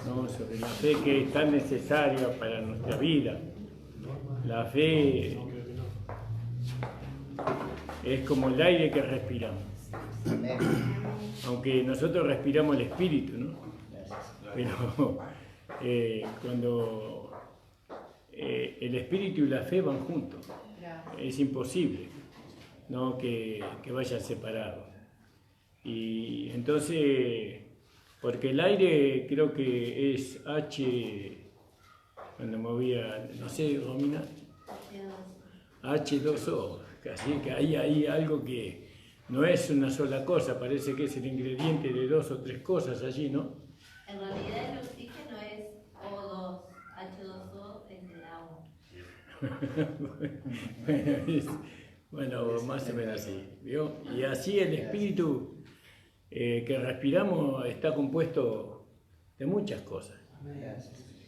¿no? Sobre la fe que es tan necesaria para nuestra vida. La fe es como el aire que respiramos. Aunque nosotros respiramos el espíritu, ¿no? Pero cuando el espíritu y la fe van juntos, es imposible, ¿no? que vayan separados. Y entonces, porque el aire creo que es cuando me voy a, no sé, Romina, H2O, así que hay algo que no es una sola cosa, parece que es el ingrediente de 2 o 3 cosas allí, ¿no? En realidad el oxígeno es O2, H2O es el agua. Bueno, más o menos así, ¿vio? Y así el espíritu que respiramos está compuesto de muchas cosas,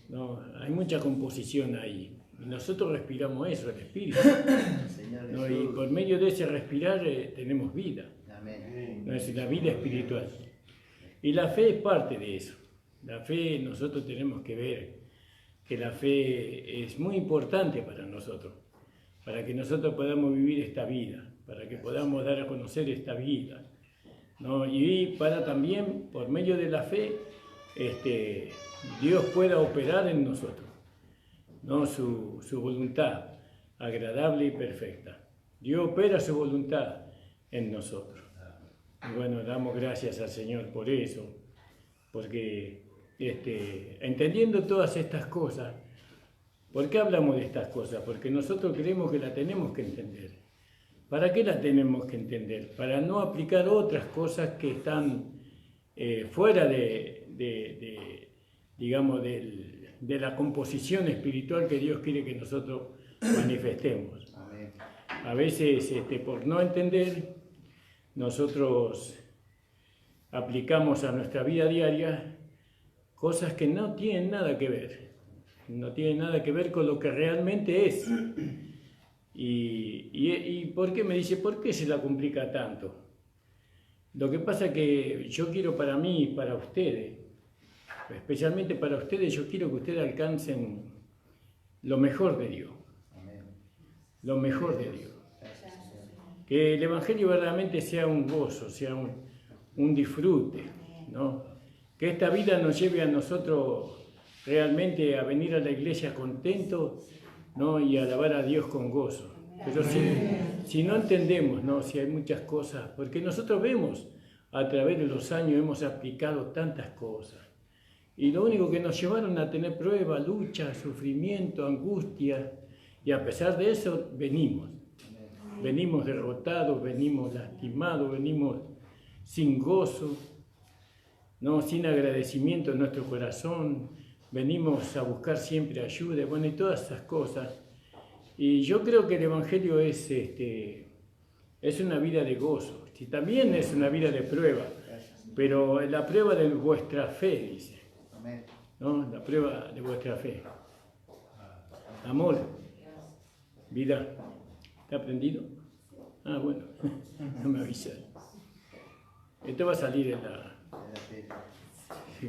¿no? Hay mucha composición ahí. Y nosotros respiramos eso, el espíritu, ¿no? Y por medio de ese respirar tenemos vida, ¿no? Es la vida espiritual. Y la fe es parte de eso. La fe, nosotros tenemos que ver que la fe es muy importante para nosotros, para que nosotros podamos vivir esta vida, para que podamos dar a conocer esta vida, ¿no? Y para también, por medio de la fe, Dios pueda operar en nosotros, ¿no? Su voluntad agradable y perfecta. Dios opera su voluntad en nosotros. Y bueno, damos gracias al Señor por eso, porque entendiendo todas estas cosas, ¿por qué hablamos de estas cosas? Porque nosotros creemos que la tenemos que entender. ¿Para qué la tenemos que entender? Para no aplicar otras cosas que están fuera digamos, de la composición espiritual que Dios quiere que nosotros manifestemos. A veces, por no entender, nosotros aplicamos a nuestra vida diaria cosas que no tienen nada que ver. No tienen nada que ver con lo que realmente es. ¿Y por qué? Me dice, ¿por qué se la complica tanto? Lo que pasa es que yo quiero para mí y para ustedes, especialmente para ustedes, yo quiero que ustedes alcancen lo mejor de Dios. Lo mejor de Dios. Que el Evangelio verdaderamente sea un gozo, sea un disfrute, ¿no? Que esta vida nos lleve a nosotros realmente a venir a la iglesia contentos, ¿no? Y a alabar a Dios con gozo. Pero si no entendemos, ¿no? Si hay muchas cosas, porque nosotros vemos a través de los años hemos aplicado tantas cosas. Y lo único que nos llevaron a tener pruebas, lucha, sufrimiento, angustia, y a pesar de eso venimos. Venimos derrotados, venimos lastimados, venimos sin gozo, ¿no? Sin agradecimiento en nuestro corazón, venimos a buscar siempre ayuda, bueno, y todas esas cosas. Y yo creo que el Evangelio es una vida de gozo, y también es una vida de prueba, pero la prueba de vuestra fe, dice, ¿no? La prueba de vuestra fe. Amor, vida. ¿Está aprendido? Ah, bueno, no me avisas. Esto va a salir en la...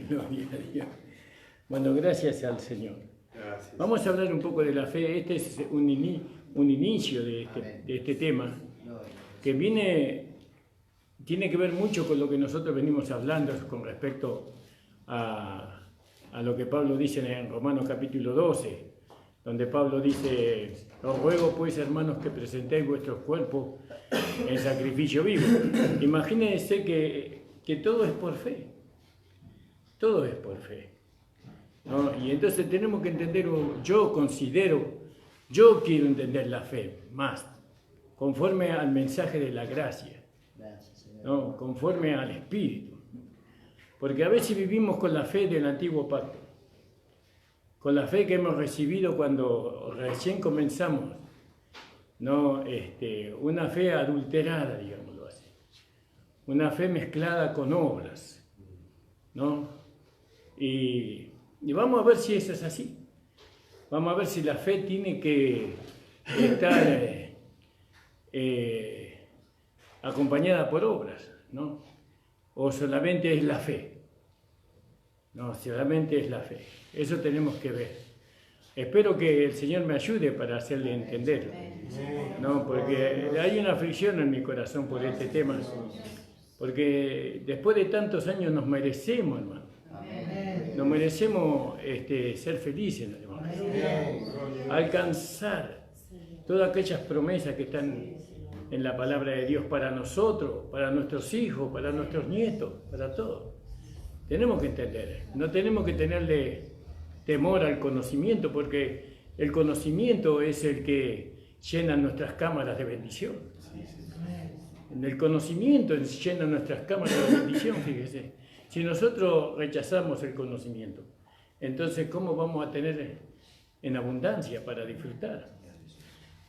Gloria a Dios. Bueno, gracias al Señor. Gracias. Vamos a hablar un poco de la fe. Este es un inicio de este tema que tiene que ver mucho con lo que nosotros venimos hablando con respecto a lo que Pablo dice en Romanos capítulo 12, donde Pablo dice, os ruego pues hermanos que presentéis vuestros cuerpos en sacrificio vivo. Imagínense que todo es por fe, todo es por fe, ¿no? Y entonces tenemos que entender, yo quiero entender la fe más, conforme al mensaje de la gracia, ¿no? Conforme al Espíritu. Porque a veces vivimos con la fe del antiguo pacto, con la fe que hemos recibido cuando recién comenzamos, ¿no? Una fe adulterada, digámoslo así, una fe mezclada con obras, ¿no? Y vamos a ver si eso es así. Vamos a ver si la fe tiene que estar acompañada por obras, ¿no? O solamente es la fe. No, solamente es la fe. Eso tenemos que ver. Espero que el Señor me ayude para hacerle entender. No, porque hay una aflicción en mi corazón por este tema. Porque después de tantos años nos merecemos, hermano. Nos merecemos ser felices, hermano. Alcanzar todas aquellas promesas que están en la palabra de Dios para nosotros, para nuestros hijos, para nuestros nietos, para todos. Tenemos que entender, no tenemos que tenerle temor al conocimiento, porque el conocimiento es el que llena nuestras cámaras de bendición. En el conocimiento llena nuestras cámaras de bendición, fíjese. Si nosotros rechazamos el conocimiento, entonces ¿cómo vamos a tener en abundancia para disfrutar?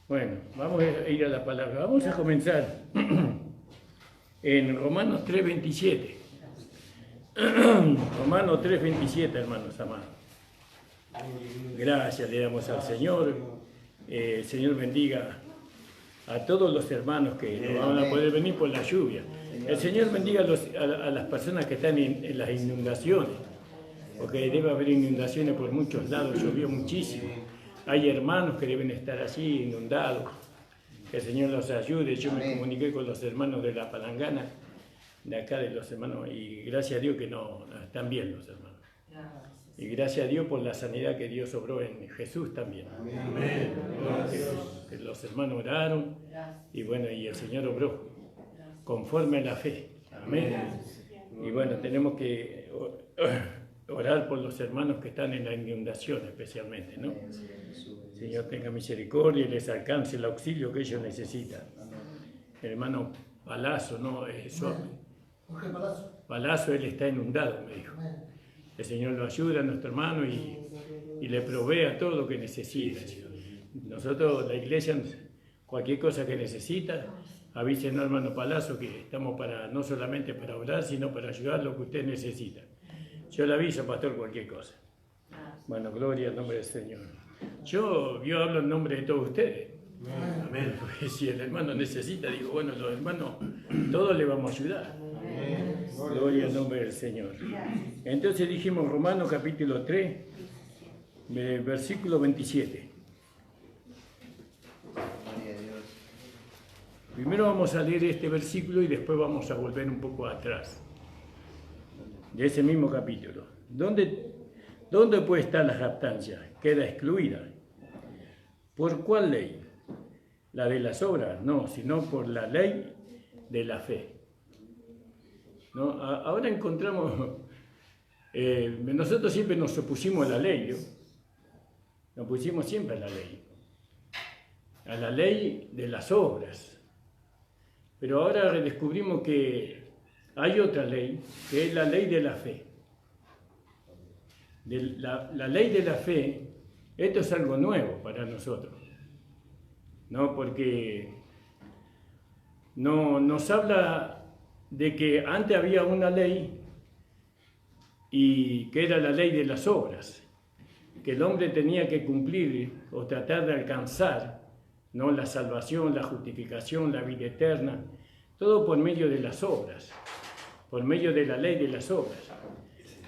Bueno, vamos a ir a la palabra. Vamos a comenzar en Romanos 3:27. Romanos 3:27, hermanos amados. Gracias le damos al Señor. El Señor bendiga a todos los hermanos que no van a poder venir por la lluvia. El Señor bendiga a las personas que están en las inundaciones, porque debe haber inundaciones por muchos lados, llovió muchísimo. Hay hermanos que deben estar allí inundados. Que el Señor los ayude. Yo me comuniqué con los hermanos de la Palangana, de acá de los hermanos, y gracias a Dios que no están bien los hermanos. Y gracias a Dios por la sanidad que Dios obró en Jesús también. Amén. Que los hermanos oraron y bueno, y el Señor obró conforme a la fe. Amén. Y bueno, tenemos que orar por los hermanos que están en la inundación especialmente, ¿no? Señor tenga misericordia y les alcance el auxilio que ellos necesitan. El hermano Palazzo, ¿no? Palazzo, él está inundado, me dijo. El Señor lo ayuda a nuestro hermano y le provee todo lo que necesita. Nosotros, la iglesia, cualquier cosa que necesita, avísenos, hermano Palazzo, que estamos no solamente para orar, sino para ayudar lo que usted necesita. Yo le aviso, pastor, cualquier cosa. Bueno, gloria al nombre del Señor. Yo hablo en nombre de todos ustedes. Amén. Si el hermano necesita, digo, bueno, los hermanos, todos le vamos a ayudar. Gloria al nombre del Señor. Entonces dijimos Romanos capítulo 3, versículo 27. Primero vamos a leer este versículo y después vamos a volver un poco atrás. De ese mismo capítulo. ¿Dónde puede estar la jactancia? Queda excluida. ¿Por cuál ley? ¿La de las obras? No, sino por la ley de la fe. ¿No? Ahora encontramos, nosotros siempre nos opusimos a la ley, ¿no? Nos pusimos siempre a la ley de las obras. Pero ahora redescubrimos que hay otra ley, que es la ley de la fe. La ley de la fe, esto es algo nuevo para nosotros, ¿no? Porque no, nos habla de que antes había una ley y que era la ley de las obras, que el hombre tenía que cumplir o tratar de alcanzar, ¿no? La salvación, la justificación, la vida eterna, todo por medio de las obras, por medio de la ley de las obras.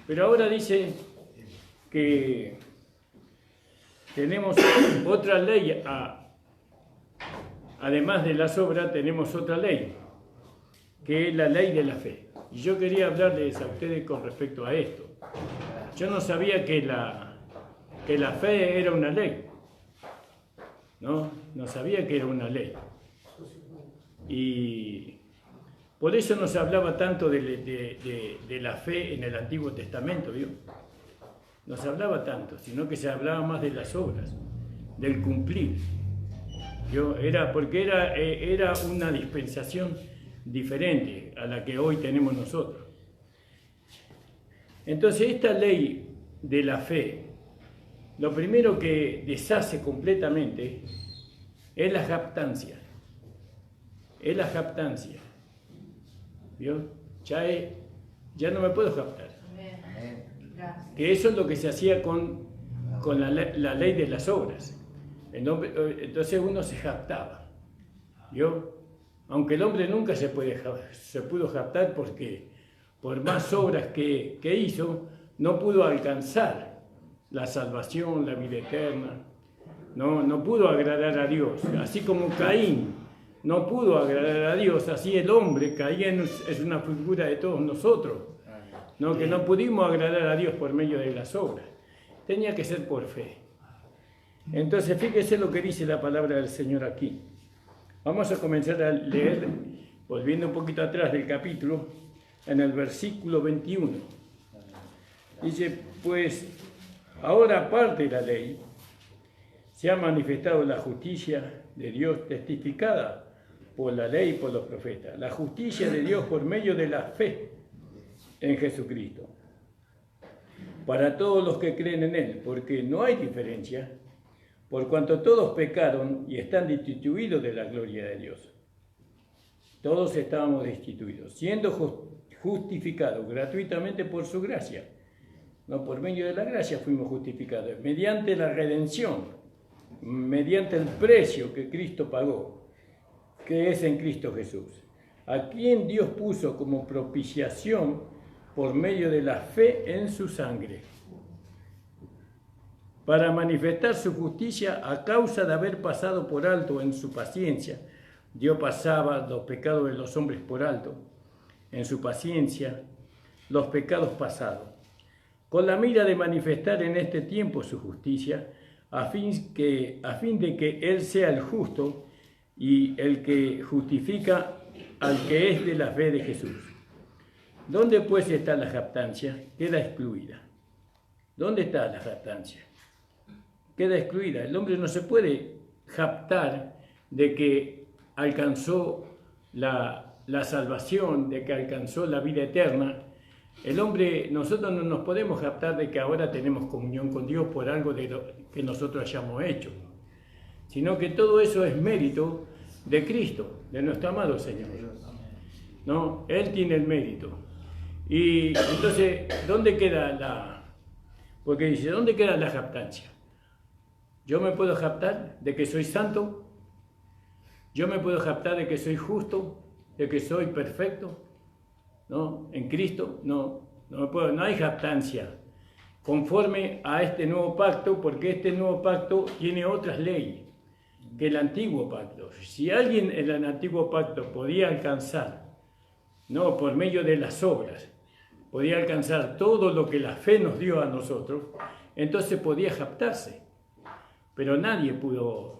Pero ahora dice que tenemos otra ley, además de las obras tenemos otra ley, que es la ley de la fe. Y yo quería hablarles a ustedes con respecto a esto. Yo no sabía que la fe era una ley, ¿no? No sabía que era una ley. Y por eso no se hablaba tanto de la fe en el Antiguo Testamento, ¿vio? No se hablaba tanto, sino que se hablaba más de las obras, del cumplir. Porque era una dispensación diferente a la que hoy tenemos nosotros. Entonces, esta ley de la fe, lo primero que deshace completamente es la jactancia. Es la jactancia. ¿Vio? Ya no me puedo jactar. Que eso es lo que se hacía con la ley de las obras. Entonces uno se jactaba. ¿Vio? Aunque el hombre nunca se pudo jactar porque por más obras que hizo, no pudo alcanzar la salvación, la vida eterna, no pudo agradar a Dios. Así como Caín no pudo agradar a Dios, así el hombre, Caín es una figura de todos nosotros, ¿no? Que no pudimos agradar a Dios por medio de las obras. Tenía que ser por fe. Entonces, fíjese lo que dice la palabra del Señor aquí. Vamos a comenzar a leer, volviendo un poquito atrás del capítulo, en el versículo 21. Dice, pues, ahora aparte de la ley, se ha manifestado la justicia de Dios testificada por la ley y por los profetas. La justicia de Dios por medio de la fe en Jesucristo. Para todos los que creen en Él, porque no hay diferencia, por cuanto todos pecaron y están destituidos de la gloria de Dios. Todos estábamos destituidos, siendo justificados gratuitamente por su gracia. No, por medio de la gracia fuimos justificados, mediante la redención, mediante el precio que Cristo pagó, que es en Cristo Jesús, a quien Dios puso como propiciación por medio de la fe en su sangre, para manifestar su justicia a causa de haber pasado por alto en su paciencia. Dios pasaba los pecados de los hombres por alto, en su paciencia, los pecados pasados, con la mira de manifestar en este tiempo su justicia, a fin de que Él sea el justo y el que justifica al que es de la fe de Jesús. ¿Dónde pues está la jactancia? Queda excluida. ¿Dónde está la jactancia? Queda excluida. El hombre no se puede jactar de que alcanzó la salvación, de que alcanzó la vida eterna. El hombre, nosotros no nos podemos jactar de que ahora tenemos comunión con Dios por algo de lo que nosotros hayamos hecho, sino que todo eso es mérito de Cristo, de nuestro amado Señor, ¿no? Él tiene el mérito. Y entonces, ¿dónde queda porque dice, ¿dónde queda la jactancia? ¿Yo me puedo jactar de que soy santo? ¿Yo me puedo jactar de que soy justo? ¿De que soy perfecto? ¿No? En Cristo, no hay jactancia conforme a este nuevo pacto, porque este nuevo pacto tiene otras leyes que el antiguo pacto. Si alguien en el antiguo pacto podía alcanzar, no por medio de las obras, podía alcanzar todo lo que la fe nos dio a nosotros, entonces podía jactarse, pero nadie pudo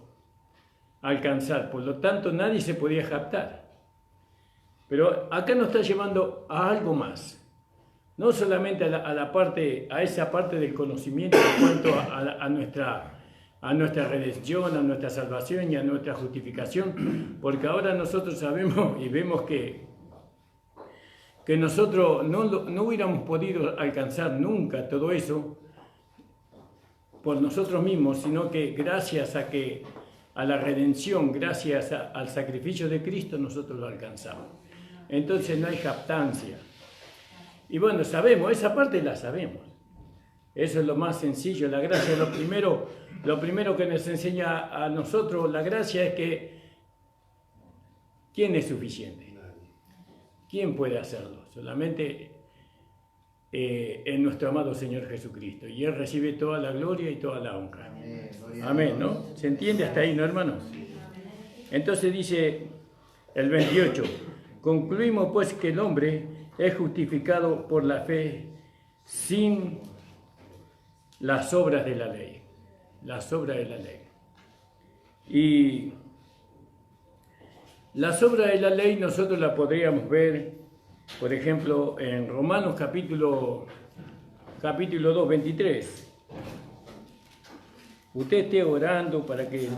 alcanzar, por lo tanto nadie se podía jactar. Pero acá nos está llevando a algo más, no solamente a esa parte del conocimiento en cuanto a nuestra redención, a nuestra salvación y a nuestra justificación, porque ahora nosotros sabemos y vemos que nosotros no hubiéramos podido alcanzar nunca todo eso por nosotros mismos, sino que gracias a la redención, gracias al sacrificio de Cristo, nosotros lo alcanzamos. Entonces no hay jactancia. Y bueno, sabemos, esa parte la sabemos. Eso es lo más sencillo. La gracia, lo primero que nos enseña a nosotros la gracia es que ¿quién es suficiente? ¿Quién puede hacerlo? Solamente en nuestro amado Señor Jesucristo. Y Él recibe toda la gloria y toda la honra. Amén, ¿no? ¿Se entiende hasta ahí, no, hermanos? Entonces dice el 28. Concluimos pues que el hombre es justificado por la fe sin las obras de la ley. Las obras de la ley. Y las obras de la ley nosotros las podríamos ver, por ejemplo, en Romanos capítulo 2, 23. Usted esté orando para que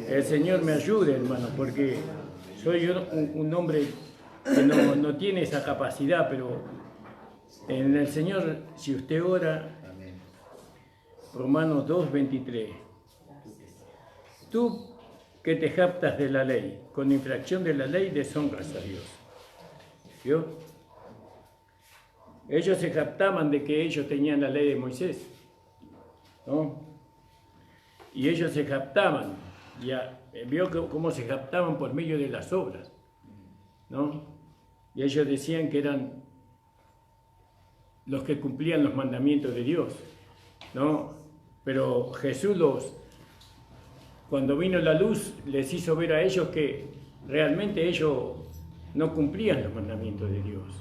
el Señor me ayude, hermano, porque soy un hombre que no tiene esa capacidad, pero en el Señor, si usted ora, Romanos 2, 23. Tú que te jactas de la ley, con infracción de la ley deshonras a Dios. ¿Vio? Ellos se jactaban de que ellos tenían la ley de Moisés, ¿no? Y ellos se jactaban, vio cómo se jactaban por medio de las obras, ¿no? Y ellos decían que eran los que cumplían los mandamientos de Dios, ¿no? Pero Jesús cuando vino la luz, les hizo ver a ellos que realmente ellos no cumplían los mandamientos de Dios,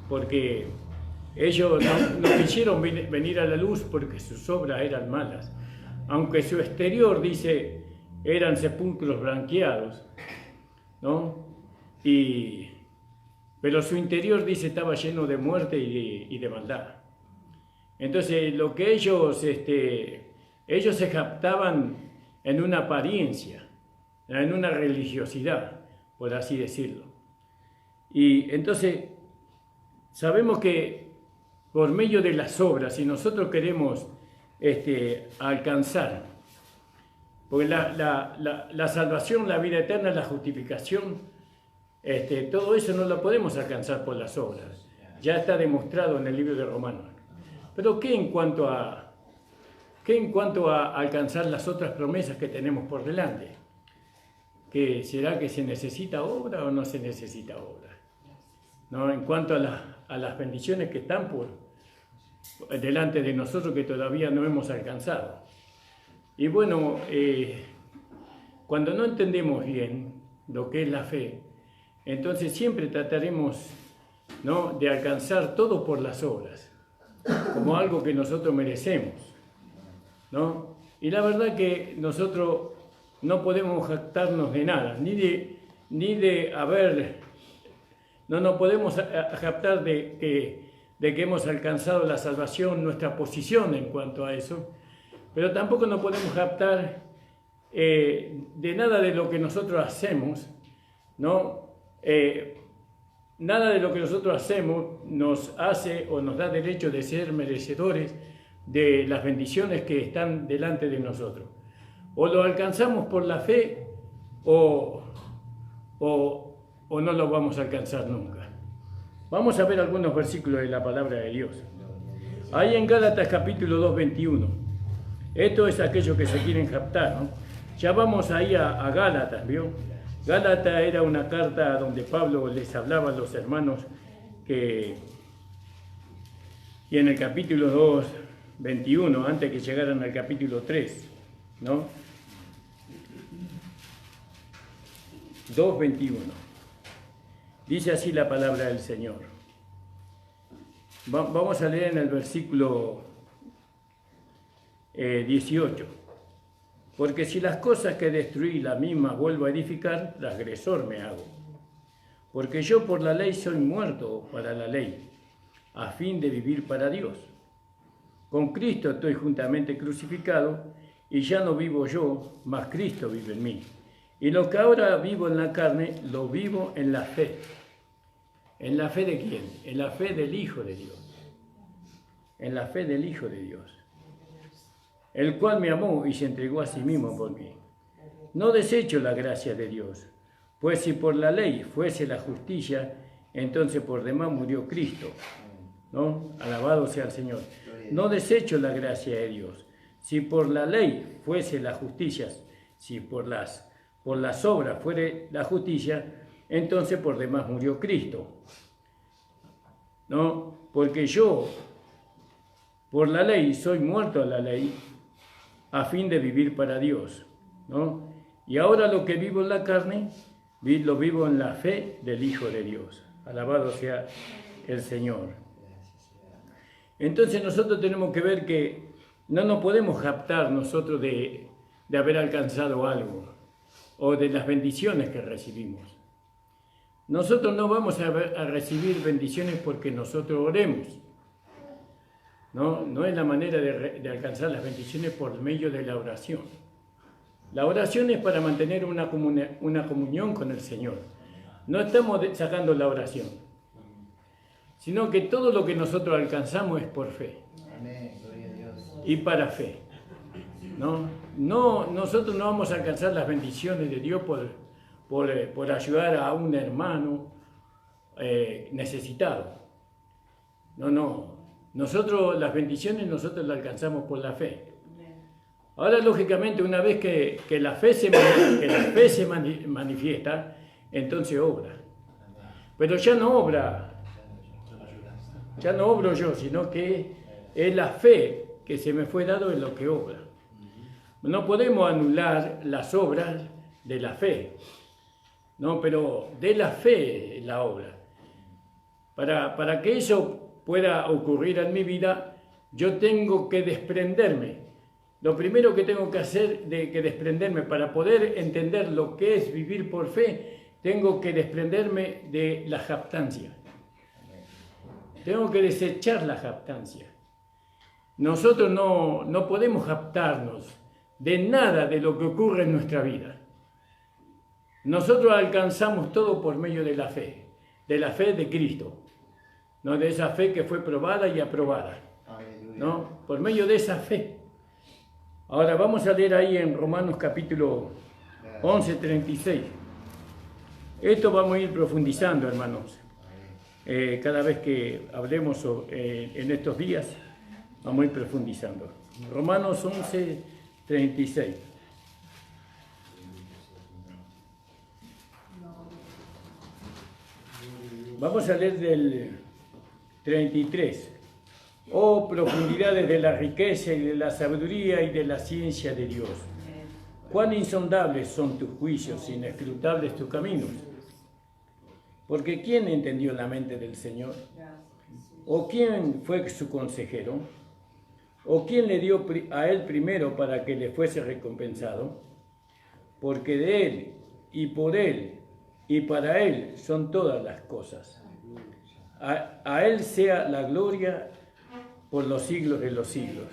porque ellos no quisieron venir a la luz porque sus obras eran malas, aunque su exterior, dice, eran sepulcros blanqueados, ¿no? Pero su interior, dice, estaba lleno de muerte y de maldad. Entonces, lo que ellos se jactaban en una apariencia, en una religiosidad, por así decirlo. Y entonces, sabemos que por medio de las obras, si nosotros queremos alcanzar, porque la salvación, la vida eterna, la justificación, todo eso no lo podemos alcanzar por las obras. Ya está demostrado en el libro de Romanos. Pero ¿qué en cuanto a alcanzar las otras promesas que tenemos por delante? ¿Que será que se necesita obra o no se necesita obra? ¿No? En cuanto a las bendiciones que están por delante de nosotros que todavía no hemos alcanzado. Y bueno, cuando no entendemos bien lo que es la fe, entonces siempre trataremos, ¿no?, de alcanzar todo por las obras, como algo que nosotros merecemos, ¿no? Y la verdad que nosotros no podemos jactarnos de nada, no nos podemos jactar de que hemos alcanzado la salvación, nuestra posición en cuanto a eso, pero tampoco nos podemos jactar de nada de lo que nosotros hacemos, ¿no? Nada de lo que nosotros hacemos nos hace o nos da derecho de ser merecedores de las bendiciones que están delante de nosotros. O lo alcanzamos por la fe o no lo vamos a alcanzar nunca. Vamos a ver algunos versículos de la palabra de Dios. Ahí en Gálatas capítulo 2, 21. Esto es aquello que se quieren jactar, ¿no? Ya vamos ahí a Gálatas, ¿vio? Gálatas era una carta donde Pablo les hablaba a los hermanos y en el capítulo 2, 21, antes que llegaran al capítulo 3, ¿no? 2, 21. Dice así la palabra del Señor. Vamos a leer en el versículo 18. Porque si las cosas que destruí las mismas vuelvo a edificar, transgresor me hago. Porque yo por la ley soy muerto para la ley, a fin de vivir para Dios. Con Cristo estoy juntamente crucificado, y ya no vivo yo, mas Cristo vive en mí. Y lo que ahora vivo en la carne, lo vivo en la fe. ¿En la fe de quién? En la fe del Hijo de Dios. En la fe del Hijo de Dios, el cual me amó y se entregó a sí mismo por mí. No desecho la gracia de Dios, pues si por la ley fuese la justicia, entonces por demás murió Cristo, ¿no? Alabado sea el Señor. No desecho la gracia de Dios. Si por la ley fuese la justicia, si por las obras fuere la justicia, entonces por demás murió Cristo, ¿no? Porque yo por la ley soy muerto a la ley, a fin de vivir para Dios, ¿no? Y ahora lo que vivo en la carne, lo vivo en la fe del Hijo de Dios. Alabado sea el Señor. Entonces nosotros tenemos que ver que no nos podemos jactar nosotros de haber alcanzado algo o de las bendiciones que recibimos. Nosotros no vamos a recibir bendiciones porque nosotros oremos. No es la manera de alcanzar las bendiciones por medio de la oración. La oración es para mantener una comunión con el Señor. No estamos sacando la oración, sino que todo lo que nosotros alcanzamos es por fe. Amén, gloria a Dios. Y para fe. Nosotros no vamos a alcanzar las bendiciones de Dios por ayudar a un hermano necesitado. No. Nosotros, las bendiciones, nosotros las alcanzamos por la fe. Ahora, lógicamente, una vez que la fe se manifiesta, entonces obra. Pero ya no obra Ya no obro yo, sino que es la fe que se me fue dado en lo que obra. No podemos anular las obras de la fe, ¿no? Pero de la fe la obra. Para que eso pueda ocurrir en mi vida, yo tengo que desprenderme. Lo primero que tengo que hacer de que desprenderme para poder entender lo que es vivir por fe, tengo que desprenderme de la jactancia. Tengo que desechar la jactancia. Nosotros no podemos jactarnos de nada de lo que ocurre en nuestra vida. Nosotros alcanzamos todo por medio de la fe de Cristo, ¿no? De esa fe que fue probada y aprobada, ¿no? Por medio de esa fe. Ahora vamos a leer ahí en Romanos capítulo 11, 36. Esto vamos a ir profundizando, hermanos. Cada vez que hablemos en estos días, vamos a ir profundizando. Romanos 11, 36. Vamos a leer del 33. Oh, profundidades de la riqueza y de la sabiduría y de la ciencia de Dios. Cuán insondables son tus juicios, inescrutables tus caminos. Porque ¿quién entendió la mente del Señor? ¿O quién fue su consejero? ¿O quién le dio a él primero para que le fuese recompensado? Porque de él y por él y para él son todas las cosas. A él sea la gloria por los siglos de los siglos.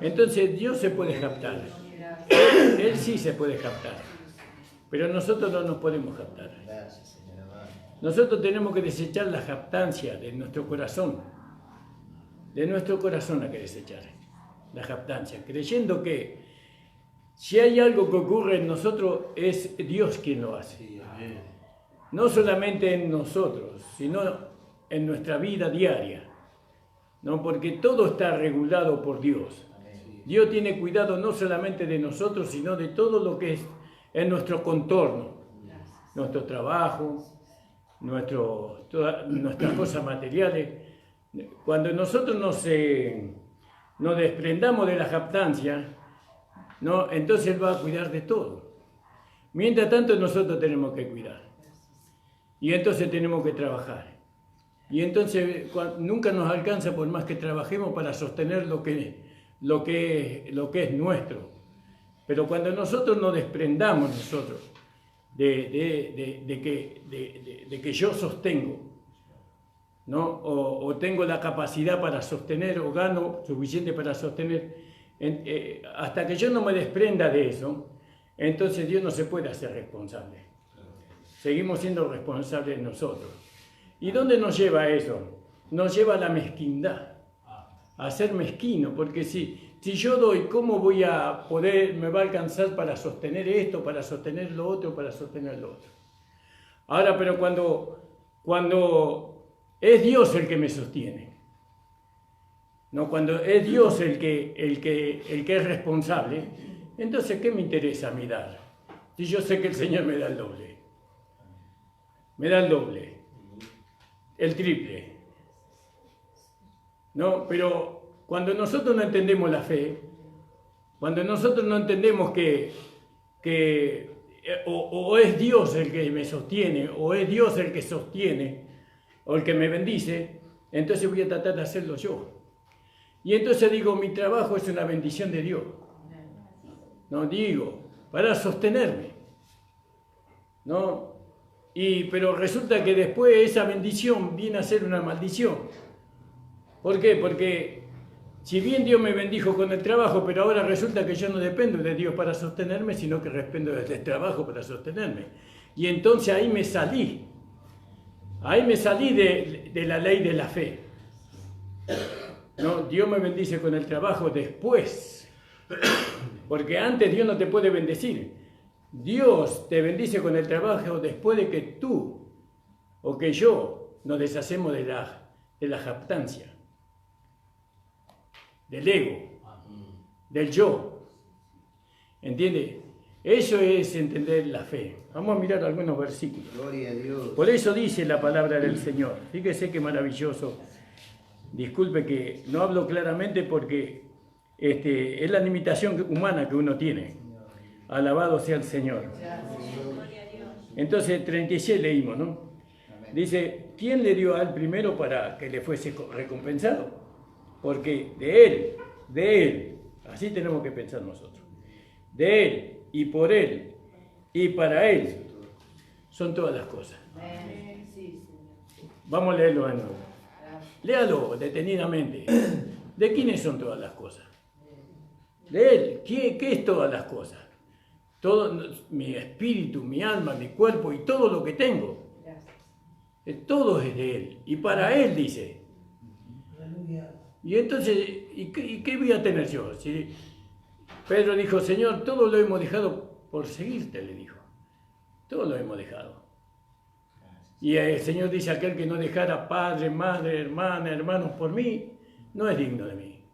Entonces Dios se puede captar. Él sí se puede captar. Pero nosotros no nos podemos captar. Nosotros tenemos que desechar la jactancia de nuestro corazón. De nuestro corazón hay que desechar la jactancia, creyendo que si hay algo que ocurre en nosotros es Dios quien lo hace. No solamente en nosotros, sino en nuestra vida diaria. ¿No? Porque todo está regulado por Dios. Dios tiene cuidado no solamente de nosotros, sino de todo lo que es en nuestro contorno. Nuestro trabajo, todas nuestras cosas materiales. Cuando nosotros nos desprendamos de la jactancia, ¿no? Entonces Él va a cuidar de todo. Mientras tanto nosotros tenemos que cuidar. Y entonces tenemos que trabajar. Y entonces nunca nos alcanza por más que trabajemos para sostener lo que es nuestro. Pero cuando nosotros nos desprendamos de que yo sostengo, ¿no? O tengo la capacidad para sostener o gano suficiente para sostener, hasta que yo no me desprenda de eso, entonces Dios no se puede hacer responsable. Seguimos siendo responsables nosotros. ¿Y dónde nos lleva eso? Nos lleva a la mezquindad, a ser mezquino, porque si yo doy, ¿cómo voy a poder, me va a alcanzar para sostener esto, para sostener lo otro, para sostener lo otro? Ahora, pero cuando es Dios el que me sostiene, ¿no? Cuando es Dios el que es responsable, entonces, ¿qué me interesa a mí dar? Si yo sé que el Señor me da el doble. Me da el doble. El triple. ¿No? Pero cuando nosotros no entendemos la fe, cuando nosotros no entendemos que o es Dios el que me sostiene, o es Dios el que sostiene, o el que me bendice, entonces voy a tratar de hacerlo yo. Y entonces digo, mi trabajo es una bendición de Dios. No digo, para sostenerme. ¿No? Pero resulta que después esa bendición viene a ser una maldición. ¿Por qué? Porque si bien Dios me bendijo con el trabajo, pero ahora resulta que yo no dependo de Dios para sostenerme, sino que dependo del trabajo para sostenerme. Y entonces ahí me salí. Ahí me salí de la ley de la fe. No, Dios me bendice con el trabajo después. Porque antes Dios no te puede bendecir. Dios te bendice con el trabajo después de que tú o que yo nos deshacemos de la jactancia, del ego, del yo. ¿Entiende? Eso es entender la fe. Vamos a mirar algunos versículos. Gloria a Dios. Por eso dice la palabra del Señor. Fíjese qué maravilloso Disculpe que no hablo claramente porque es la limitación humana que uno tiene. Alabado sea el Señor. Entonces, 36 leímos, ¿no? Dice, ¿quién le dio a él primero para que le fuese recompensado? Porque de él, así tenemos que pensar nosotros, de él y por él y para él son todas las cosas. Vamos a leerlo de nuevo. Léalo detenidamente. ¿De quiénes son todas las cosas? De él. ¿Qué es todas las cosas? Todo mi espíritu, mi alma, mi cuerpo y todo lo que tengo. Todo es de él. Y para él, dice. Y entonces, ¿y qué voy a tener yo? Si Pedro dijo, Señor, todo lo hemos dejado por seguirte, le dijo. Todo lo hemos dejado. Y el Señor dice, aquel que no dejara padre, madre, hermana, hermanos por mí, no es digno de mí.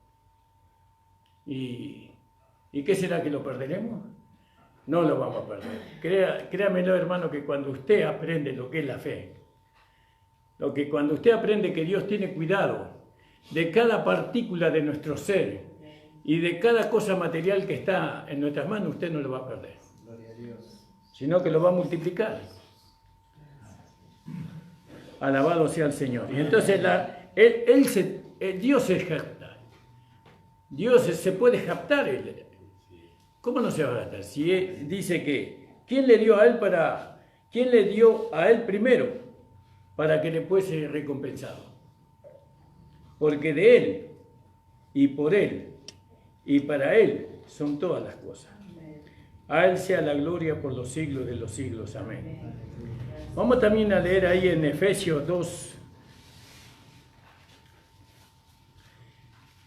¿Y qué será que lo perderemos? No lo vamos a perder. Créamelo, hermano, que cuando usted aprende lo que es la fe, cuando usted aprende que Dios tiene cuidado de cada partícula de nuestro ser y de cada cosa material que está en nuestras manos, usted no lo va a perder. Gloria a Dios. Sino que lo va a multiplicar. Alabado sea el Señor. Y entonces Dios se jacta. Dios se puede jactar. ¿Cómo no se va a jactar? Si dice que, ¿quién le dio a él primero para que le fuese recompensado? Porque de él y por él y para él son todas las cosas. A él sea la gloria por los siglos de los siglos. Amén. Vamos también a leer ahí en Efesios 2.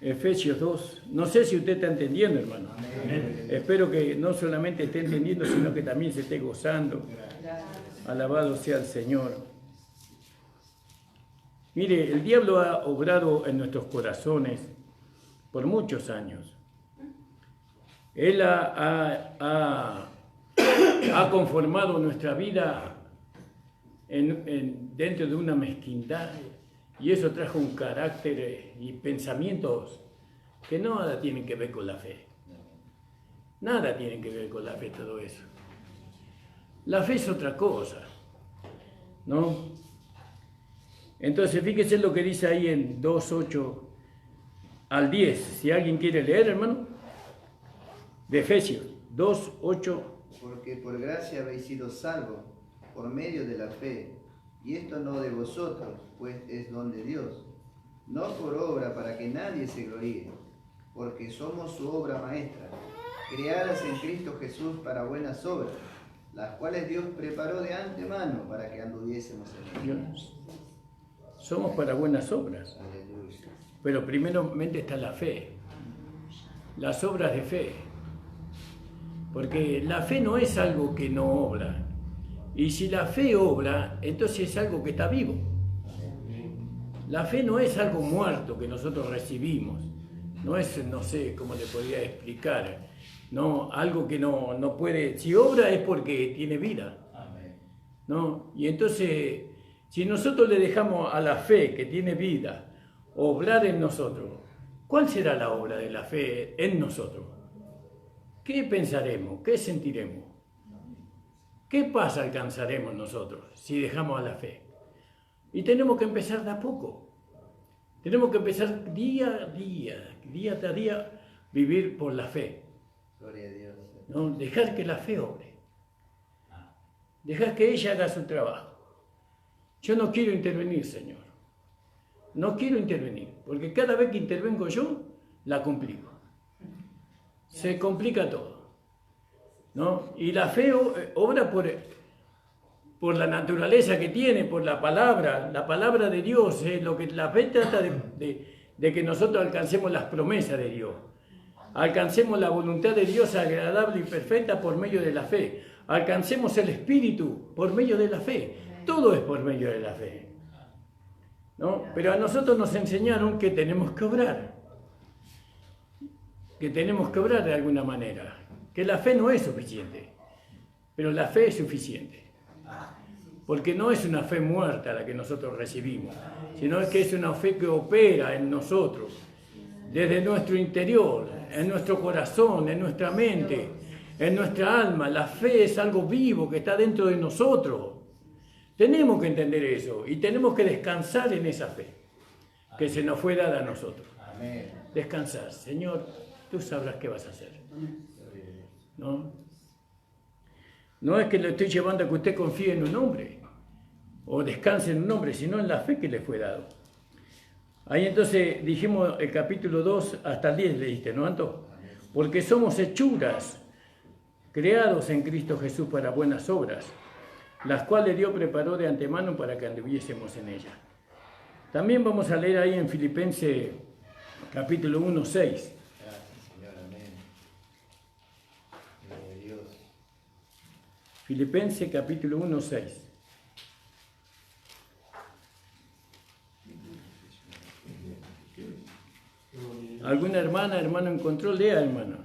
Efesios 2. No sé si usted está entendiendo, hermano. Amén. Espero que no solamente esté entendiendo, sino que también se esté gozando. Alabado sea el Señor. Mire, el diablo ha obrado en nuestros corazones por muchos años. Él ha conformado nuestra vida dentro de una mezquindad, y eso trajo un carácter y pensamientos que nada tienen que ver con la fe. Nada tienen que ver con la fe todo eso. La fe es otra cosa, ¿no? Entonces fíjese lo que dice ahí en 2:8 al 10. Si alguien quiere leer, hermano, de Efesios 2:8. Porque por gracia habéis sido salvos por medio de la fe, y esto no de vosotros, pues es don de Dios, no por obra para que nadie se gloríe, porque somos su obra maestra, creadas en Cristo Jesús para buenas obras, las cuales Dios preparó de antemano para que anduviésemos en ellas. Somos para buenas obras, Aleluya. pero primeramente está la fe, las obras de fe, porque la fe no es algo que no obra. Y si la fe obra, entonces es algo que está vivo. La fe no es algo muerto que nosotros recibimos. No es, no sé cómo le podría explicar, no, algo que no puede. Si obra es porque tiene vida, ¿no? Y entonces, si nosotros le dejamos a la fe que tiene vida obrar en nosotros, ¿cuál será la obra de la fe en nosotros? ¿Qué pensaremos? ¿Qué sentiremos? ¿Qué paz alcanzaremos nosotros si dejamos a la fe? Y tenemos que empezar de a poco. Tenemos que empezar día tras día, vivir por la fe. Gloria a Dios. ¿No? Dejar que la fe obre. Dejar que ella haga su trabajo. Yo no quiero intervenir, Señor. No quiero intervenir, porque cada vez que intervengo yo, la complico. Se complica todo, ¿no? Y la fe obra por la naturaleza que tiene, por la palabra de Dios, lo que la fe trata de que nosotros alcancemos las promesas de Dios, alcancemos la voluntad de Dios agradable y perfecta por medio de la fe, alcancemos el Espíritu por medio de la fe, todo es por medio de la fe, ¿no? Pero a nosotros nos enseñaron que tenemos que obrar. De alguna manera, que la fe no es suficiente, pero la fe es suficiente. porque no es una fe muerta la que nosotros recibimos, sino es que es una fe que opera en nosotros, desde nuestro interior, en nuestro corazón, en nuestra mente, en nuestra alma. La fe es algo vivo que está dentro de nosotros. Tenemos que entender eso y tenemos que descansar en esa fe que se nos fue dada a nosotros. Amén. Descansar. Señor, tú sabrás qué vas a hacer. ¿No? No es que lo estoy llevando a que usted confíe en un hombre o descanse en un hombre, sino en la fe que le fue dado. Ahí entonces dijimos el capítulo 2 hasta el 10 leíste, ¿no, Anto? Porque somos hechuras, creados en Cristo Jesús para buenas obras, las cuales Dios preparó de antemano para que anduviésemos en ellas. También vamos a leer ahí en Filipenses capítulo 1, 6. Gracias, Señor. Amén. Gloria a Dios. Filipenses capítulo 1, 6. ¿Alguna hermana, hermano encontró? Lea, hermana.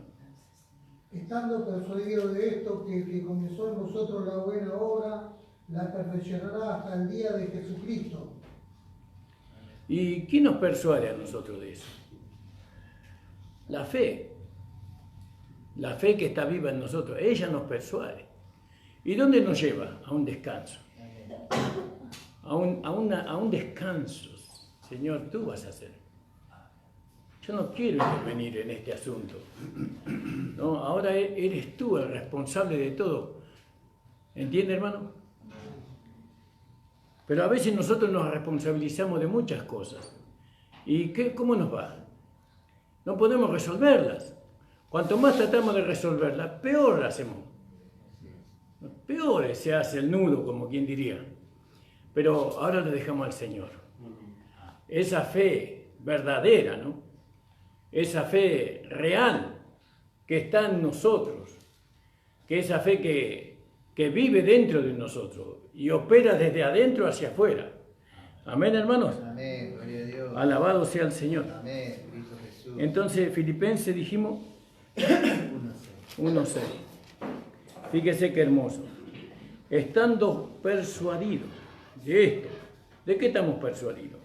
Estando persuadido de esto, que el que comenzó en vosotros la buena obra, la perfeccionará hasta el día de Jesucristo. ¿Y quién nos persuade a nosotros de eso? La fe. La fe que está viva en nosotros. Ella nos persuade. ¿Y dónde nos lleva? A un descanso. A un descanso. Señor, tú vas a hacer. Yo no quiero intervenir en este asunto. No, ahora eres tú el responsable de todo. ¿Entiende, hermano? Pero a veces nosotros nos responsabilizamos de muchas cosas. ¿Y cómo nos va? No podemos resolverlas. Cuanto más tratamos de resolverlas, peor las hacemos. Peor se hace el nudo, como quien diría. Pero ahora le dejamos al Señor. Esa fe verdadera, ¿no? Esa fe real que está en nosotros, que esa fe que vive dentro de nosotros y opera desde adentro hacia afuera. Amén, hermanos. Amén. Gloria a Dios. Alabado sea el Señor. Amén. Cristo Jesús. Entonces, Filipenses dijimos 1:6. Fíjese qué hermoso. Estando persuadidos de esto. ¿De qué estamos persuadidos?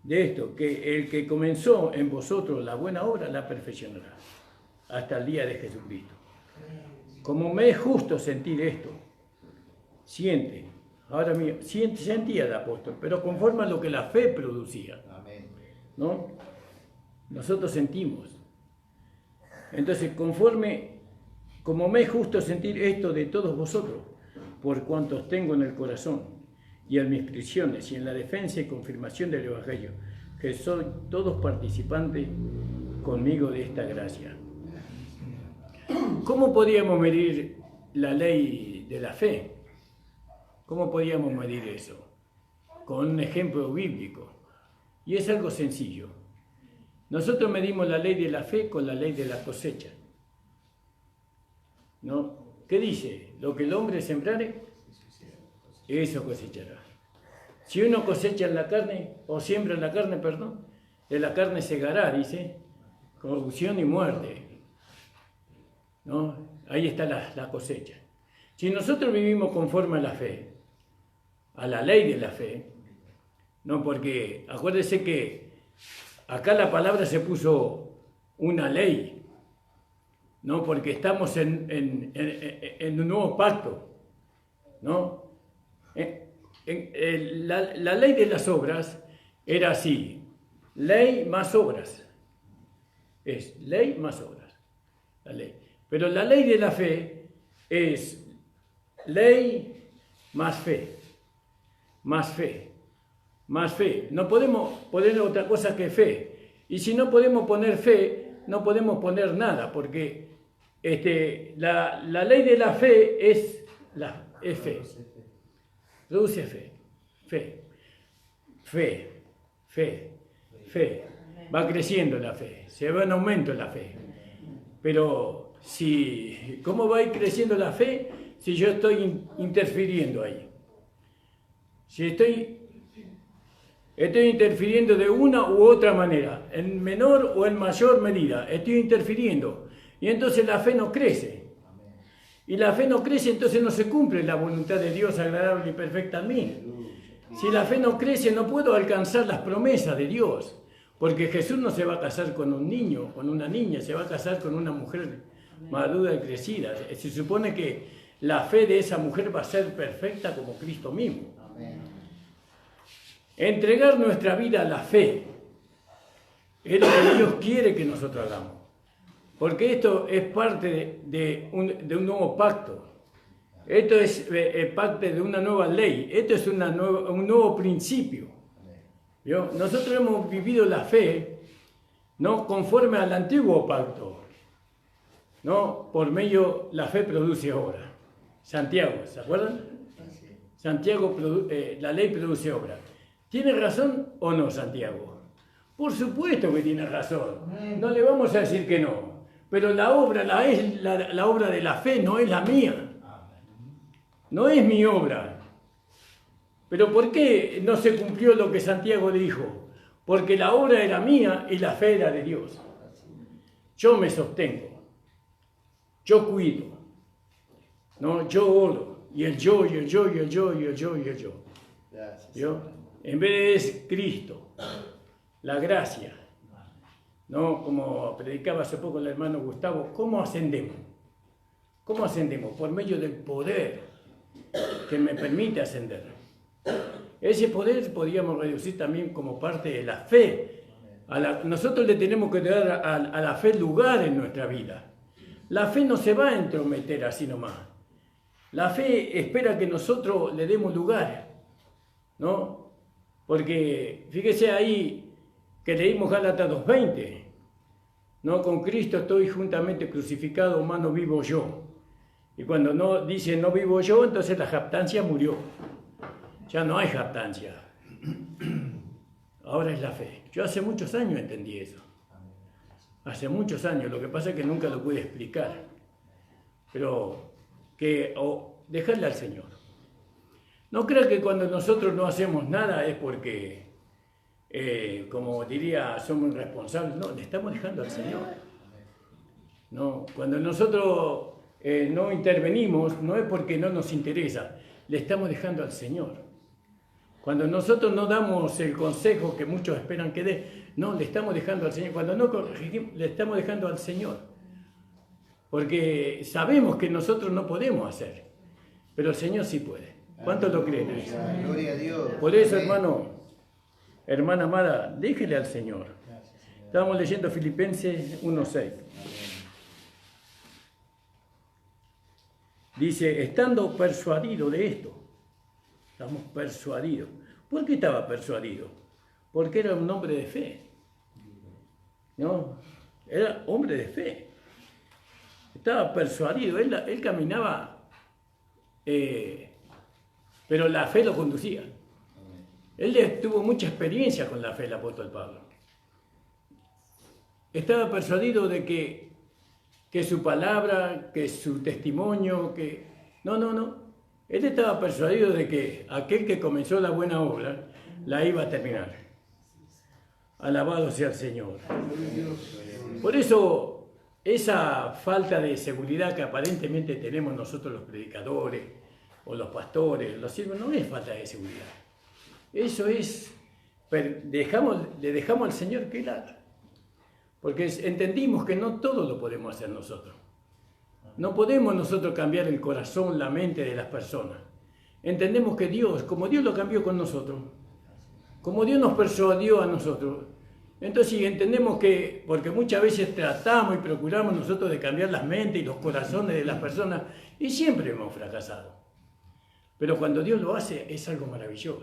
De esto, que el que comenzó en vosotros la buena obra la perfeccionará hasta el día de Jesucristo. Como me es justo sentir esto, siente, ahora mío, sentía el apóstol, pero conforme a lo que la fe producía. Amén. ¿No? Nosotros sentimos. Entonces, como me es justo sentir esto de todos vosotros, por cuantos tengo en el corazón, y en mis prisiones, y en la defensa y confirmación del Evangelio, que soy todos participantes conmigo de esta gracia. ¿Cómo podíamos medir la ley de la fe? ¿Cómo podíamos medir eso? Con un ejemplo bíblico. Y es algo sencillo. Nosotros medimos la ley de la fe con la ley de la cosecha. ¿No? ¿Qué dice? Lo que el hombre sembrare, eso cosechará. Si uno cosecha en la carne, o siembra en la carne, perdón, de la carne segará, dice, corrupción y muerte. ¿No? Ahí está la cosecha. Si nosotros vivimos conforme a la fe, a la ley de la fe, no, porque acuérdese que acá la palabra se puso una ley, no, porque estamos en un nuevo pacto, ¿no? La ley de las obras era así, ley más obras, es ley más obras, la ley. Pero la ley de la fe es ley más fe, más fe, más fe. No podemos poner otra cosa que fe. Y si no podemos poner fe, no podemos poner nada, porque la ley de la fe es fe. Produce fe. Va creciendo la fe, se va en aumento la fe. Pero ¿cómo va a ir creciendo la fe si yo estoy interfiriendo ahí? Si estoy interfiriendo de una u otra manera, en menor o en mayor medida, estoy interfiriendo. Y entonces la fe no crece. Y la fe no crece, entonces no se cumple la voluntad de Dios agradable y perfecta a mí. Si la fe no crece, no puedo alcanzar las promesas de Dios. Porque Jesús no se va a casar con un niño, con una niña, se va a casar con una mujer madura y crecida. Se supone que la fe de esa mujer va a ser perfecta como Cristo mismo. Entregar nuestra vida a la fe es lo que Dios quiere que nosotros hagamos. Porque esto es parte de un nuevo pacto. Esto es parte de una nueva ley. Esto es un nuevo principio. ¿Vio? Nosotros hemos vivido la fe, ¿no?, conforme al antiguo pacto. ¿No? Por medio, la fe produce obra. Santiago, ¿se acuerdan? Santiago, la ley produce obra. ¿Tiene razón o no Santiago? Por supuesto que tiene razón. No le vamos a decir que no. Pero la obra, la obra de la fe no es la mía. No es mi obra. Pero ¿por qué no se cumplió lo que Santiago dijo? Porque la obra era mía y la fe era de Dios. Yo me sostengo. Yo cuido. ¿No? Yo oro. Y el yo, y el yo, y el yo, y el yo, y el yo. ¿Vio? En vez de es Cristo. La gracia. ¿No? Como predicaba hace poco el hermano Gustavo, ¿cómo ascendemos? ¿Cómo ascendemos? Por medio del poder que me permite ascender. Ese poder podríamos reducir también como parte de la fe. Nosotros le tenemos que dar a la fe lugar en nuestra vida. La fe no se va a entrometer así nomás. La fe espera que nosotros le demos lugar, ¿no? Porque fíjese ahí que leímos Gálatas 2:20, ¿no? Con Cristo estoy juntamente crucificado, más no vivo yo. Y cuando no dice no vivo yo, entonces la jactancia murió. Ya no hay jactancia. Ahora es la fe. Yo hace muchos años entendí eso. Hace muchos años. Lo que pasa es que nunca lo pude explicar. Pero dejarle al Señor. No creo que cuando nosotros no hacemos nada es porque, como diría, somos irresponsables. No, le estamos dejando al Señor. No, cuando nosotros no intervenimos, no es porque no nos interesa. Le estamos dejando al Señor. Cuando nosotros no damos el consejo que muchos esperan que dé, no, le estamos dejando al Señor. Cuando no corregimos, le estamos dejando al Señor. Porque sabemos que nosotros no podemos hacer, pero el Señor sí puede. ¿Cuántos lo creen? Gloria a Dios. Por eso, Amén. hermano, hermana amada, déjele al Señor. Estábamos leyendo Filipenses 1:6. Dice, estando persuadido de esto. Estamos persuadidos. ¿Por qué estaba persuadido? Porque era un hombre de fe. ¿No? Era hombre de fe. Estaba persuadido. Él caminaba, pero la fe lo conducía. Él tuvo mucha experiencia con la fe, el apóstol Pablo. Estaba persuadido de que su palabra, que su testimonio, que... No. Él estaba persuadido de que aquel que comenzó la buena obra la iba a terminar. Alabado sea el Señor. Por eso, esa falta de seguridad que aparentemente tenemos nosotros los predicadores, o los pastores, los siervos, no es falta de seguridad. Eso es, le dejamos al Señor que Él haga. Porque entendimos que no todo lo podemos hacer nosotros. No podemos nosotros cambiar el corazón, la mente de las personas. Entendemos que Dios, como Dios lo cambió con nosotros, como Dios nos persuadió a nosotros, entonces sí, entendemos que, porque muchas veces tratamos y procuramos nosotros de cambiar las mentes y los corazones de las personas, y siempre hemos fracasado. Pero cuando Dios lo hace, es algo maravilloso.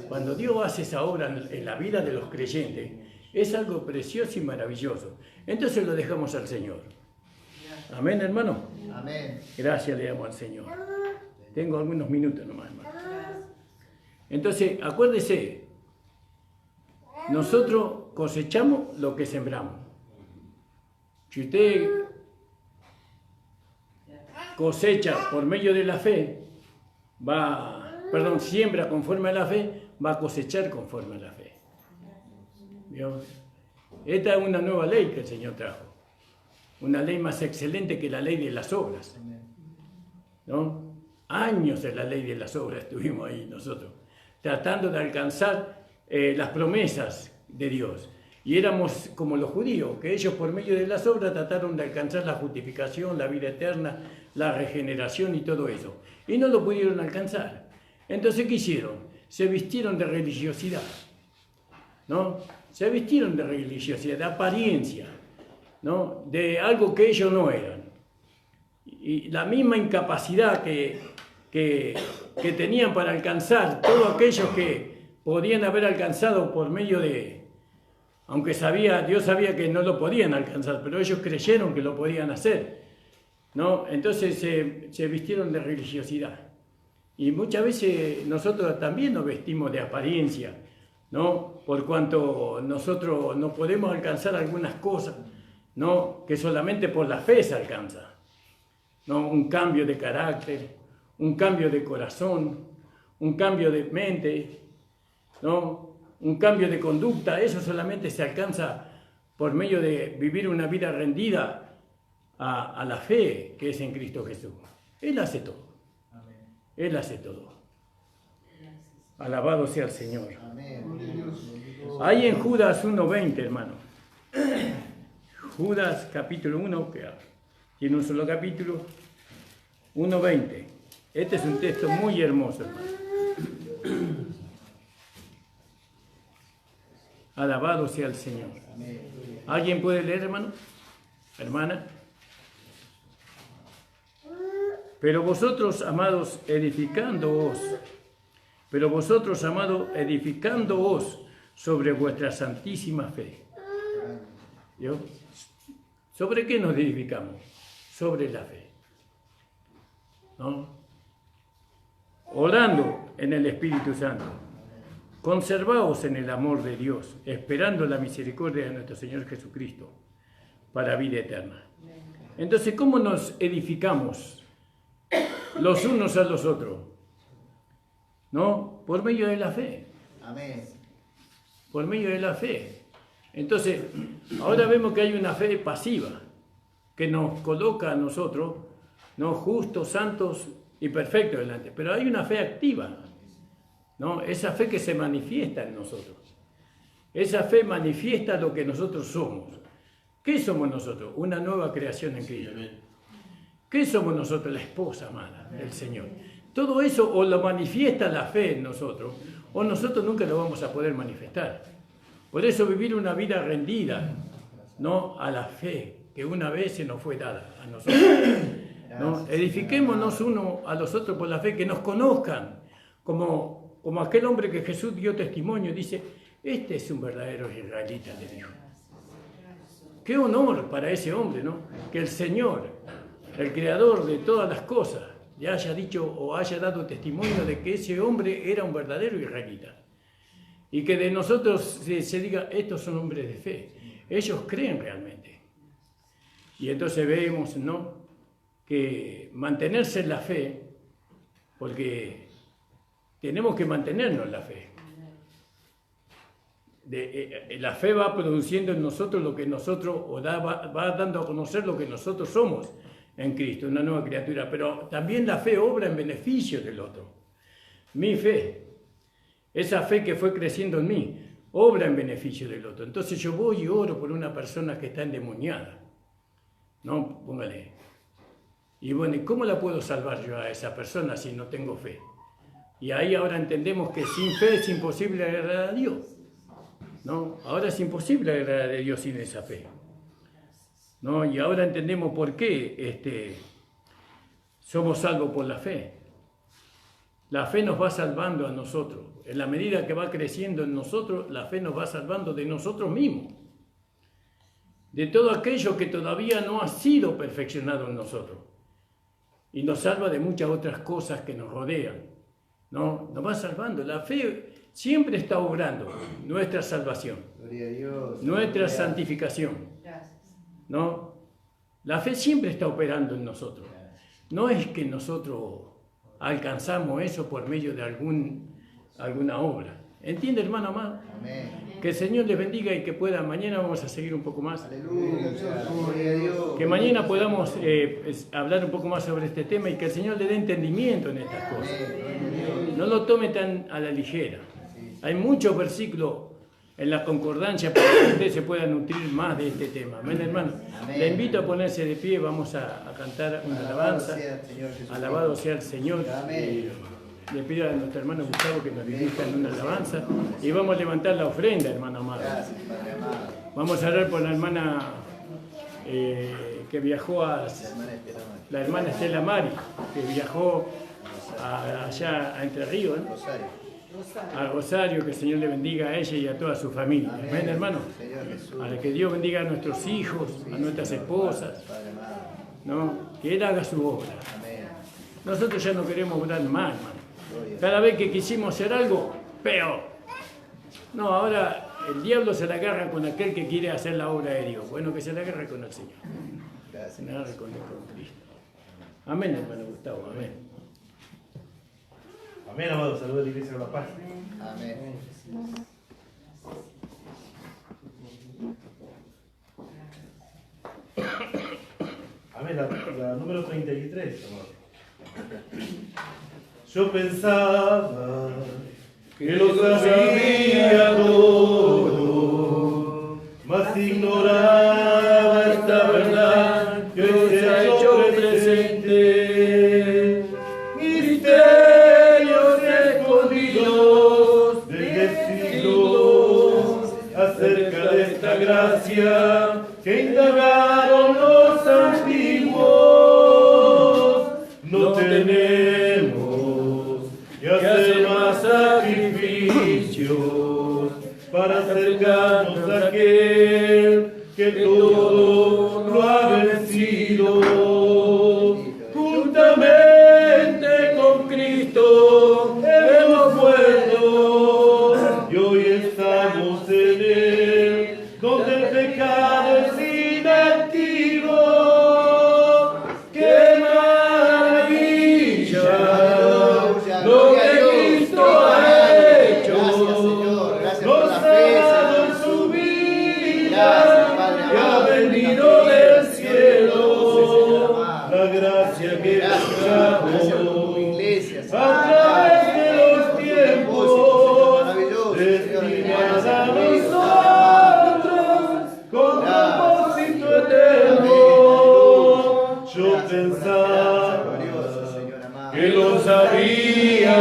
Cuando Dios hace esa obra en la vida de los creyentes, es algo precioso y maravilloso. Entonces lo dejamos al Señor. Amén, hermano. Amén. Gracias le damos al Señor. Tengo algunos minutos nomás, hermano. Entonces, acuérdese, nosotros cosechamos lo que sembramos. Si usted cosecha por medio de la fe, siembra conforme a la fe, va a cosechar conforme a la fe. ¿Vio? Esta es una nueva ley que el Señor trajo. una ley más excelente que la ley de las obras, ¿no? Años en la ley de las obras estuvimos ahí nosotros, tratando de alcanzar las promesas de Dios. Y éramos como los judíos, que ellos por medio de las obras trataron de alcanzar la justificación, la vida eterna, la regeneración y todo eso. Y no lo pudieron alcanzar. Entonces, ¿qué hicieron? Se vistieron de religiosidad, ¿no? Se vistieron de religiosidad, de apariencia, ¿no? De algo que ellos no eran. Y la misma incapacidad que tenían para alcanzar todo aquello que podían haber alcanzado por medio de... Aunque Dios sabía que no lo podían alcanzar, pero ellos creyeron que lo podían hacer, ¿no? Entonces se vistieron de religiosidad. Y muchas veces nosotros también nos vestimos de apariencia, ¿no? Por cuanto nosotros no podemos alcanzar algunas cosas, ¿no? Que solamente por la fe se alcanza, ¿no? Un cambio de carácter, un cambio de corazón, un cambio de mente, ¿no? Un cambio de conducta. Eso solamente se alcanza por medio de vivir una vida rendida a la fe que es en Cristo Jesús. Él hace todo. Él hace todo. Alabado sea el Señor. Ahí en Judas 1:20, hermano. Judas capítulo 1, que tiene un solo capítulo, 1:20. Este es un texto muy hermoso, hermano. Alabado sea el Señor. ¿Alguien puede leer, hermano? Hermana. Pero vosotros, amados, edificándoos sobre vuestra santísima fe. ¿Yo? ¿Sobre qué nos edificamos? Sobre la fe, ¿no? Orando en el Espíritu Santo. Conservaos en el amor de Dios, esperando la misericordia de nuestro Señor Jesucristo para vida eterna. Entonces, ¿cómo nos edificamos los unos a los otros? ¿No? Por medio de la fe. Amén. Por medio de la fe. Entonces, ahora vemos que hay una fe pasiva que nos coloca a nosotros, ¿no? Justos, santos y perfectos delante. Pero hay una fe activa, ¿no? Esa fe que se manifiesta en nosotros. Esa fe manifiesta lo que nosotros somos. ¿Qué somos nosotros? Una nueva creación en Cristo. ¿Qué somos nosotros? La esposa amada del Señor. Todo eso o lo manifiesta la fe en nosotros, o nosotros nunca lo vamos a poder manifestar. Por eso vivir una vida rendida, ¿no? A la fe que una vez se nos fue dada a nosotros, ¿no? Edifiquémonos uno a los otros por la fe, que nos conozcan, como aquel hombre que Jesús dio testimonio, dice, este es un verdadero israelita de Dios. Qué honor para ese hombre, ¿no? Que el Señor, el creador de todas las cosas, le haya dicho o haya dado testimonio de que ese hombre era un verdadero israelita. Y que de nosotros se diga, estos son hombres de fe. Ellos creen realmente. Y entonces vemos, ¿no? Que mantenerse en la fe, porque tenemos que mantenernos en la fe. La fe va produciendo en nosotros lo que nosotros, va dando a conocer lo que nosotros somos en Cristo, una nueva criatura. Pero también la fe obra en beneficio del otro. Mi fe, esa fe que fue creciendo en mí, obra en beneficio del otro. Entonces yo voy y oro por una persona que está endemoniada. No, póngale. Y bueno, ¿y cómo la puedo salvar yo a esa persona si no tengo fe? Y ahí ahora entendemos que sin fe es imposible agradar a Dios, ¿no? Ahora es imposible agradar a Dios sin esa fe, ¿no? Y ahora entendemos por qué somos salvos por la fe. La fe nos va salvando a nosotros. En la medida que va creciendo en nosotros, la fe nos va salvando de nosotros mismos, de todo aquello que todavía no ha sido perfeccionado en nosotros. Y nos salva de muchas otras cosas que nos rodean, ¿no? Nos va salvando. La fe siempre está obrando nuestra salvación, Gloria a Dios. nuestra santificación, ¿no? La fe siempre está operando en nosotros. No es que nosotros alcanzamos eso por medio de alguna obra. ¿Entiende, hermano amado? Amén. Que el Señor les bendiga y que puedan. Mañana vamos a seguir un poco más. Aleluya, gloria a Dios. Que mañana podamos hablar un poco más sobre este tema y que el Señor le dé entendimiento en estas cosas. No lo tome tan a la ligera. Hay muchos versículos en la concordancia para que usted se pueda nutrir más de este tema. Amén, hermano. Amén. Le invito a ponerse de pie, vamos a cantar una alabanza. sea el Señor Jesucristo. Alabado sea el Señor. Amén. Le pido a nuestro hermano Gustavo que nos dirija en una alabanza y vamos a levantar la ofrenda, hermano amado. Gracias, Padre amado. Vamos a orar por la hermana que viajó a Hermana Estela Mari. la hermana Estela Mari, que viajó allá a Entre Ríos, ¿eh? Rosario. A Rosario, que el Señor le bendiga a ella y a toda su familia. Amén, hermano. Señor Jesús. Para que Dios bendiga a nuestros hijos, a nuestras esposas, Padre amado. ¿no? Que Él haga su obra. Amén. Nosotros ya no queremos obrar más, hermano. Gloria. Cada vez que quisimos hacer algo, peor. No, ahora el diablo se la agarra con aquel que quiere hacer la obra de Dios. Bueno, que se la agarre con el Señor. Gracias. Se la agarre con Cristo. Amén, hermano Gustavo, amén. Amén, amado. Saludos a la Iglesia de la Paz. Amén. Amén, la número 33, amado. Yo pensaba que lo sabía todo, mas ignoraba esta verdad que hoy se ha hecho presente. Misterios escondidos desde siglos acerca de esta gracia que indagaron los antiguos. No tenemos que hacer más sacrificios para acercarnos a aquel que todo lo ha vencido. Juntamente con Cristo hemos muerto y hoy estamos en Él, donde el pecado es inactivo. ¡Qué maravilla! Lo que Cristo ha hecho. Gracias, Señor. Gracias por Nos la ha fe, dado Señor. en su vida Gracias, Padre y ha amado. venido del cielo la gracia que Gracias, nos gracias por tu dado iglesia, a Señor. través de los tiempos Maravilloso, Señor. destinada a Gracias, nosotros con propósito eterno. Yo pensaba que lo sabía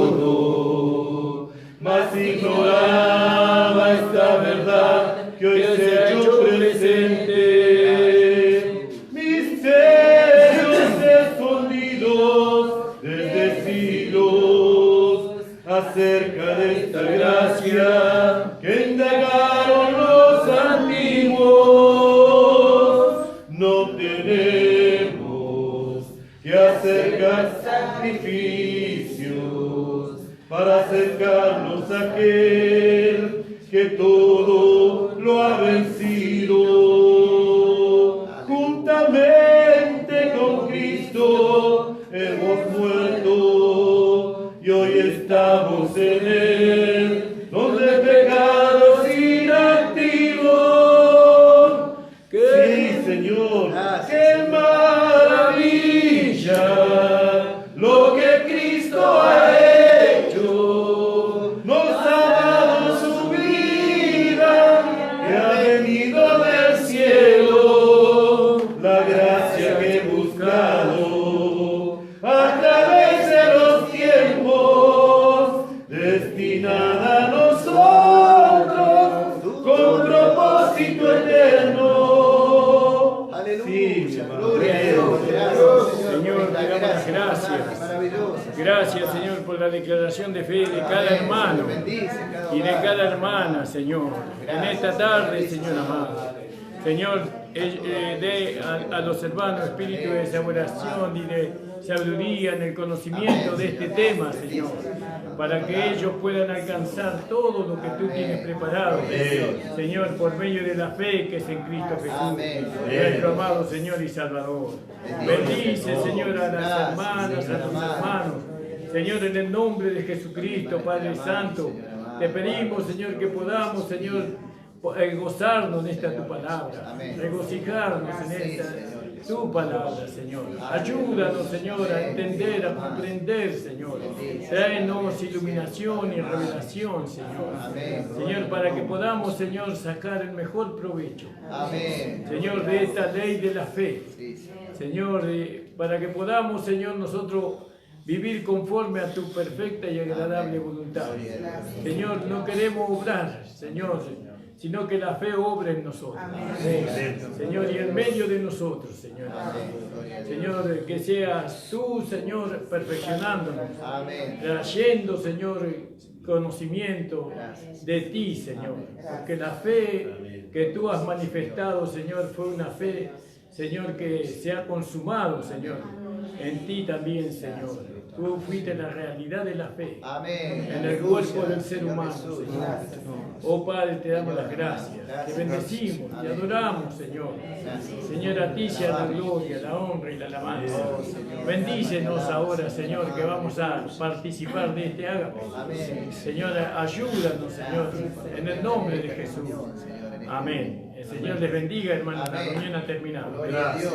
todo, mas ignoraba esta verdad que hoy se ha hecho presente. Misterios escondidos desde siglos acerca de esta gracia que indagaron los antiguos. No tenemos que acercar sacrificios para acercarnos a aquel que todo lo ha vencido. Juntamente con Cristo hemos muerto y hoy estamos en Él, donde el pecado es inactivo. Sí, Señor, Gracias, qué Señor. maravilla lo que Cristo ha hecho. Nos ha dado su vida que ha venido del cielo, la gracia que he buscado a través de los tiempos, destinada a nosotros con propósito eterno. Sí, Aleluya. hermano. Gloria a Dios. Gracias, Señor, Señor. te damos las gracias. Maravillosa. Gracias, Señor, por la declaración de fe de cada Amén. hermano Bendice cada y de hogar. cada hermana, Señor. En esta tarde, Señor amado. Señor, dé a los hermanos espíritu de elaboración y de sabiduría en el conocimiento de este tema, Señor, para que ellos puedan alcanzar todo lo que tú tienes preparado, Señor, por medio de la fe que es en Cristo Jesús, Amén. nuestro amado Señor y Salvador. Bendice, Señor, a las hermanas, a los hermanos. Señor, en el nombre de Jesucristo, Padre Santo, Te pedimos, Señor, que podamos, Señor, gozarnos en esta tu palabra, regocijarnos en esta tu palabra, Señor. Ayúdanos, Señor, a entender, a comprender, Señor. Tráenos iluminación y revelación, Señor. Señor, para que podamos, Señor, sacar el mejor provecho. Señor, de esta ley de la fe. Señor, para que podamos, Señor, nosotros vivir conforme a tu perfecta y agradable voluntad. Señor, no queremos obrar, Señor, sino que la fe obre en nosotros. Señor, y en medio de nosotros, Señor. Señor, que seas tú, Señor, perfeccionándonos, trayendo, Señor, conocimiento de ti, Señor. Porque la fe que tú has manifestado, Señor, fue una fe, Señor, que se ha consumado, Señor, en ti también, Señor. Tú fuiste la realidad de la fe en el cuerpo del ser humano, Señor. Oh Padre, te damos las gracias, te bendecimos, te adoramos, Señor. Señor, a ti sea la gloria, la honra y la alabanza. Bendícenos ahora, Señor, que vamos a participar de este ágape. Señor, ayúdanos, Señor, en el nombre de Jesús. Amén. El Señor les bendiga, hermanos. La reunión ha terminado. Gloria a Dios.